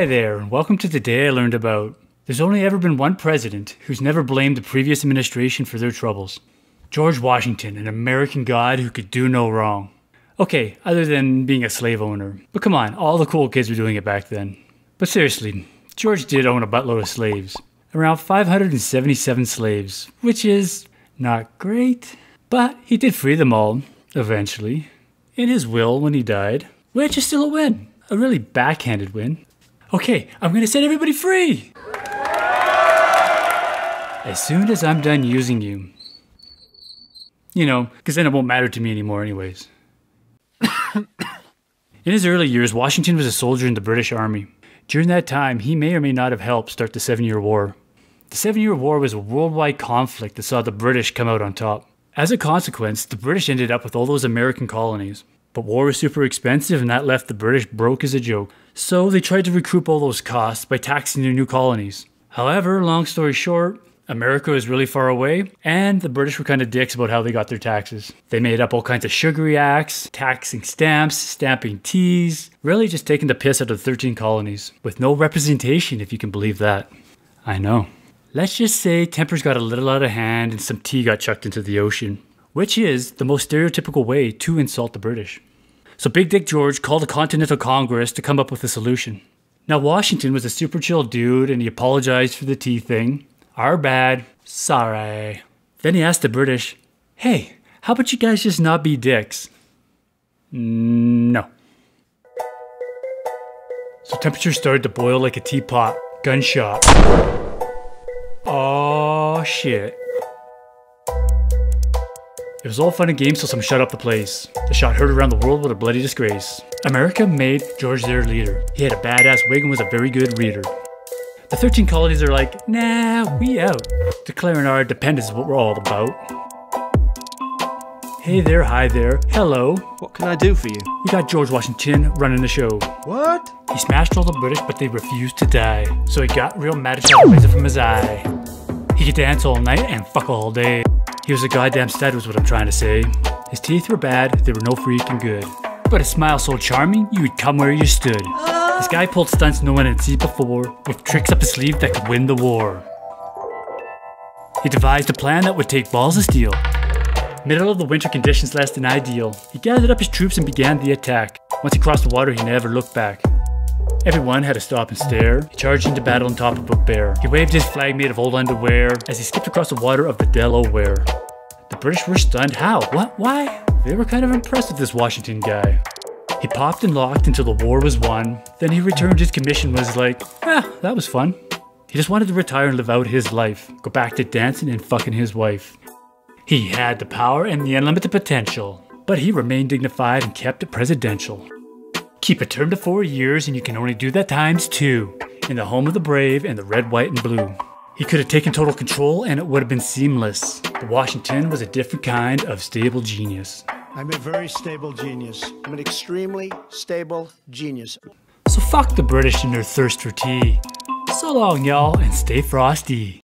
Hi there, and welcome to Today I Learned About. There's only ever been one president who's never blamed the previous administration for their troubles. George Washington, an American god who could do no wrong. Okay, other than being a slave owner. But come on, all the cool kids were doing it back then. But seriously, George did own a buttload of slaves. Around 577 slaves, which is not great. But he did free them all, eventually. In his will when he died, which is still a win. A really backhanded win. Okay, I'm gonna set everybody free! As soon as I'm done using you. You know, because then it won't matter to me anymore anyways. In his early years, Washington was a soldier in the British Army. During that time, he may or may not have helped start the 7-Year War. The 7-Year War was a worldwide conflict that saw the British come out on top. As a consequence, the British ended up with all those American colonies. But war was super expensive and that left the British broke as a joke. So they tried to recoup all those costs by taxing their new colonies. However, long story short, America was really far away and the British were kind of dicks about how they got their taxes. They made up all kinds of sugary acts, taxing stamps, stamping teas, really just taking the piss out of the 13 colonies. With no representation, if you can believe that. I know. Let's just say tempers got a little out of hand and some tea got chucked into the ocean. Which is the most stereotypical way to insult the British. So Big Dick George called a Continental Congress to come up with a solution. Now Washington was a super chill dude and he apologized for the tea thing. Our bad, sorry. Then he asked the British, hey, how about you guys just not be dicks? No. So temperatures started to boil like a teapot. Gunshot. Oh shit. It was all fun and games till some shut up the place. The shot heard around the world with a bloody disgrace. America made George their leader. He had a badass wig and was a very good reader. The 13 colonies are like, nah, we out. Declaring our independence is what we're all about. Hey there, hi there, hello. What can I do for you? We got George Washington running the show. What? He smashed all the British, but they refused to die. So he got real mad and shot a razor from his eye. He could dance all night and fuck all day. He was a goddamn stud was what I'm trying to say. His teeth were bad, they were no freaking good. But his smile so charming, you would come where you stood. This guy pulled stunts no one had seen before, with tricks up his sleeve that could win the war. He devised a plan that would take balls of steel. Middle of the winter conditions less than ideal. He gathered up his troops and began the attack. Once he crossed the water, he never looked back. Everyone had to stop and stare. He charged into battle on top of a bear. He waved his flag made of old underwear as he skipped across the water of the Delaware. The British were stunned. How? What? Why? They were kind of impressed with this Washington guy. He popped and locked until the war was won. Then he returned his commission and was like, that was fun. He just wanted to retire and live out his life. Go back to dancing and fucking his wife. He had the power and the unlimited potential. But he remained dignified and kept it presidential. Keep a term to 4 years and you can only do that times 2. In the home of the brave and the red, white, and blue. He could have taken total control and it would have been seamless. But Washington was a different kind of stable genius. I'm a very stable genius. I'm an extremely stable genius. So fuck the British and their thirst for tea. So long y'all and stay frosty.